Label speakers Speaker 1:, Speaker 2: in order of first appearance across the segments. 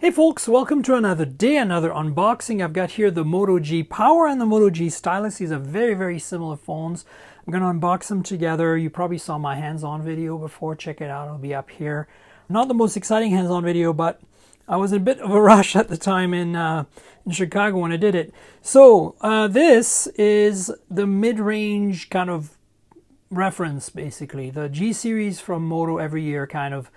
Speaker 1: Hey folks, welcome to another day, another unboxing. I've got here the Moto G Power and the Moto G Stylus. These are very similar phones. I'm going to unbox them together. You probably saw my hands-on video before. Check it out. It'll be up here. Not the most exciting hands-on video, but I was in a bit of a rush at the time in Chicago when I did it. So this is the mid-range kind of reference, basically. The G series from Moto every year kind of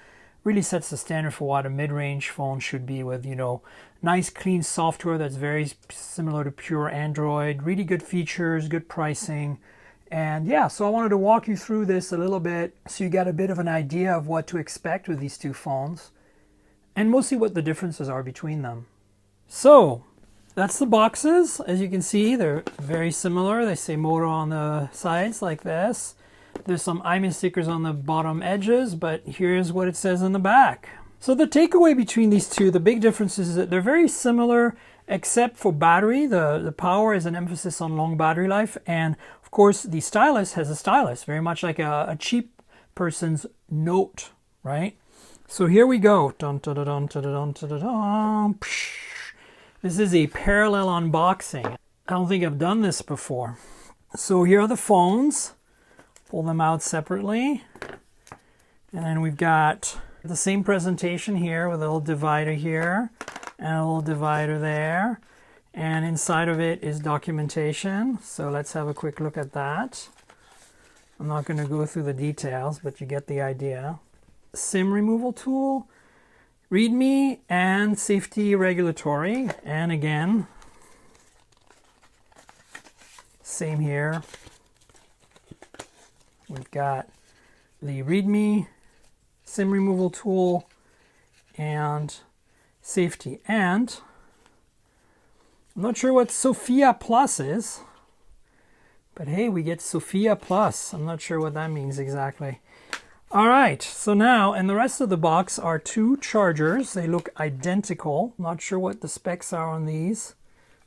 Speaker 1: really sets the standard for what a mid-range phone should be, with, you know, nice clean software that's very similar to pure Android, really good features, good pricing. And yeah, so I wanted to walk you through this a little bit so you got a bit of an idea of what to expect with these two phones and mostly what the differences are between them. So that's the boxes. As you can see, they're very similar. They say Moto on the sides like this. There's some IMEI stickers on the bottom edges, but here's what it says in the back. So the takeaway between these two, the big difference is that they're very similar except for battery. The Power is an emphasis on long battery life, and of course the Stylus has a stylus, very much like a cheap person's Note, right? So here we go. Dun, dun, dun, dun, dun, dun, dun, dun. This is a parallel unboxing. I don't think I've done this before. So here are the phones. Pull them out separately, and then we've got the same presentation here with a little divider here and a little divider there, and inside of it is documentation. So let's have a quick look at that. I'm not going to go through the details, but you get the idea. SIM removal tool, README, and safety regulatory. And again, same here. We've got the README, SIM removal tool, and safety. And I'm not sure what Sophia Plus is, but hey, we get Sophia Plus. I'm not sure what that means exactly. All right, so now, and the rest of the box are two chargers. They look identical. Not sure what the specs are on these,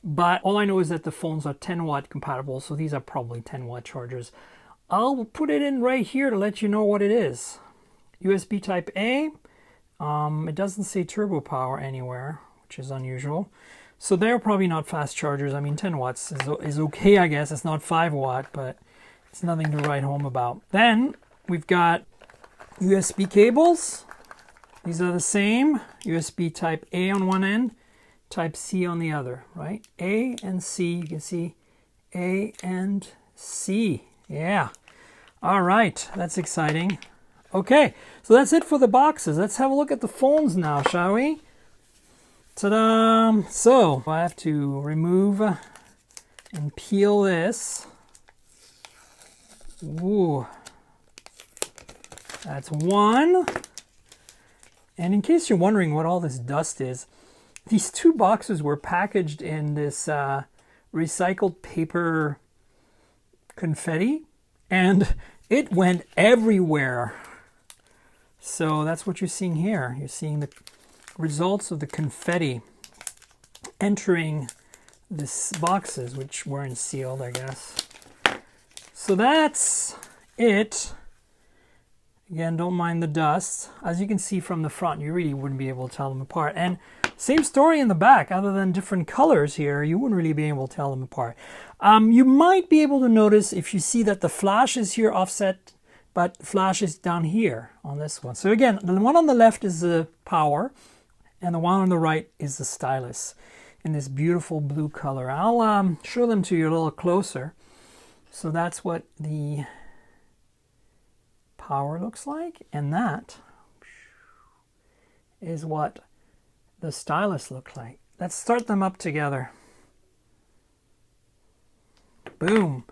Speaker 1: but all I know is that the phones are 10-watt compatible, so these are probably 10-watt chargers. I'll put it in right here to let you know what it is. USB type A. It doesn't say turbo power anywhere, which is unusual. So they're probably not fast chargers. I mean, 10 watts is okay, I guess. It's not 5 watt, but it's nothing to write home about. Then we've got USB cables. These are the same. USB type A on one end, type C on the other, right? A and C. You can see A and C. Yeah. All right. That's exciting. Okay. So that's it for the boxes. Let's have a look at the phones now, shall we? Ta-da! So I have to remove and peel this. Ooh. That's one. And in case you're wondering what all this dust is, these two boxes were packaged in this recycled paper confetti, and it went everywhere. So that's what you're seeing here. You're seeing the results of the confetti entering these boxes, which weren't sealed, I guess. So that's it. Again, don't mind the dust. As you can see from the front, you really wouldn't be able to tell them apart. And same story in the back. Other than different colors here, you wouldn't really be able to tell them apart. You might be able to notice if you see that the flash is here offset, but flash is down here on this one. So again, the one on the left is the Power, and the one on the right is the Stylus in this beautiful blue color. I'll show them to you a little closer. So that's what the Power looks like, and that is what the Stylus looks like. Let's start them up together. Boom.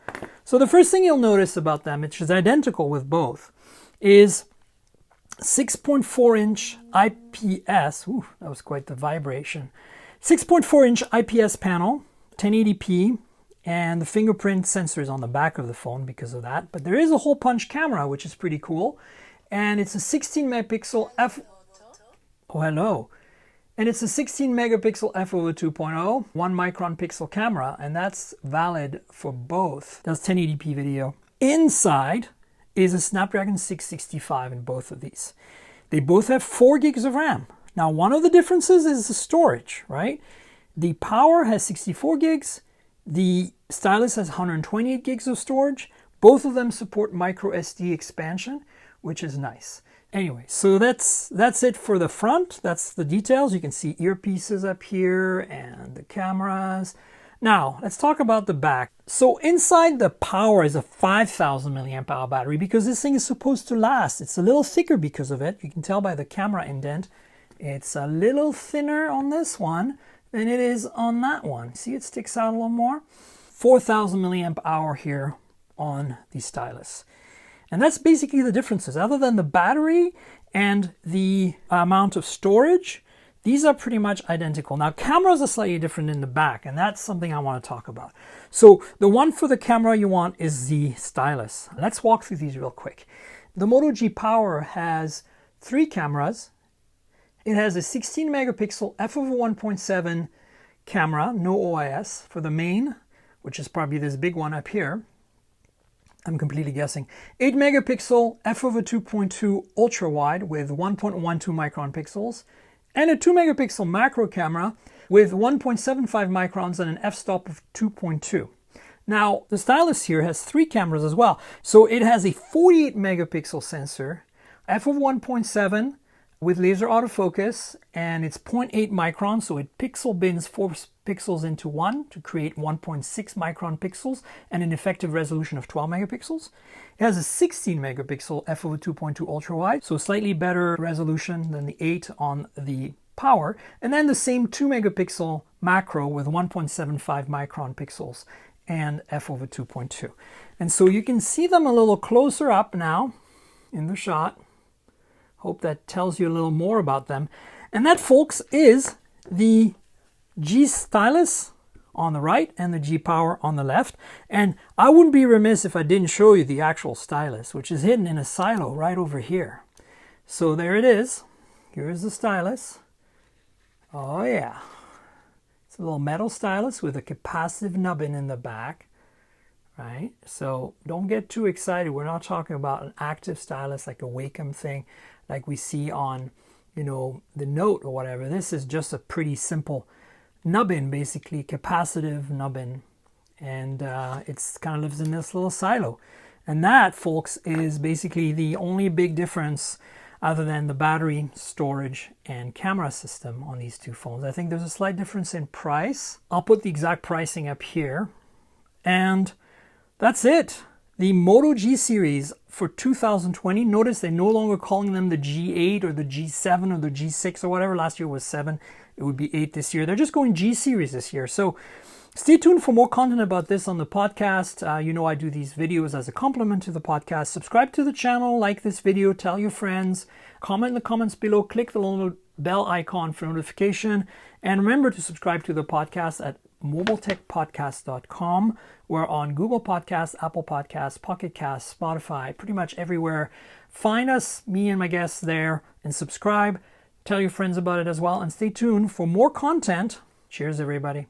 Speaker 1: So the first thing you'll notice about them, which is identical with both, is 6.4-inch IPS. Ooh, that was quite the vibration. 6.4-inch IPS panel, 1080p, and the fingerprint sensor is on the back of the phone because of that. But there is a hole punch camera, which is pretty cool. And it's a 16 megapixel Oh, hello. And it's a 16 megapixel f/2.0, 1 micron pixel camera, and that's valid for both. That's 1080p video. Inside is a Snapdragon 665 in both of these. They both have 4 gigs of RAM. Now, one of the differences is the storage, right? The Power has 64 gigs. The Stylus has 128 gigs of storage. Both of them support micro SD expansion, which is nice. Anyway, so that's it for the front. That's the details. You can see earpieces up here and the cameras. Now, let's talk about the back. So inside the Power is a 5,000 milliamp hour battery because this thing is supposed to last. It's a little thicker because of it. You can tell by the camera indent. It's a little thinner on this one than it is on that one. See, it sticks out a little more. 4,000 milliamp hour here on the Stylus. And that's basically the differences. Other than the battery and the amount of storage, these are pretty much identical. Now, cameras are slightly different in the back, and that's something I want to talk about. So the one for the camera you want is the Stylus. Let's walk through these real quick. The Moto G Power has 3 cameras. It has a 16 megapixel f/1.7 camera, no OIS, for the main, which is probably this big one up here. I'm completely guessing. 8 megapixel f/2.2 ultra wide with 1.12 micron pixels, and a 2 megapixel macro camera with 1.75 microns and an f-stop of 2.2. Now, the Stylus here has 3 cameras as well. So it has a 48 megapixel sensor, f/1.7 with laser autofocus, and it's 0.8 microns, so it pixel bins 4 pixels into 1 to create 1.6 micron pixels and an effective resolution of 12 megapixels. It has a 16 megapixel f/2.2 ultra wide, so slightly better resolution than the 8 on the Power, and then the same 2 megapixel macro with 1.75 micron pixels and f/2.2. And so you can see them a little closer up now in the shot. Hope that tells you a little more about them. And that, folks, is the G Stylus on the right and the G Power on the left. And I wouldn't be remiss if I didn't show you the actual Stylus, which is hidden in a silo right over here. So there it is. Here's the Stylus. Oh yeah. It's a little metal Stylus with a capacitive nubbin in the back. Right? So don't get too excited. We're not talking about an active Stylus like a Wacom thing like we see on, you know, the Note or whatever. This is just a pretty simple nubbin, basically, capacitive nubbin. And it's kind of lives in this little silo. And that, folks, is basically the only big difference other than the battery, storage, and camera system on these two phones. I think there's a slight difference in price. I'll put the exact pricing up here. And that's it. The Moto G series for 2020. Notice they're no longer calling them the G8 or the G7 or the G6 or whatever. Last year was 7. It would be 8 this year. They're just going G series this year. So stay tuned for more content about this on the podcast. You know I do these videos as a complement to the podcast. Subscribe to the channel, like this video, tell your friends, comment in the comments below, click the little bell icon for notification, and remember to subscribe to the podcast at mobiletechpodcast.com. We're on Google Podcasts, Apple Podcasts, Pocket Casts, Spotify, pretty much everywhere. Find us, me and my guests there, and subscribe. Tell your friends about it as well, and stay tuned for more content. Cheers, everybody.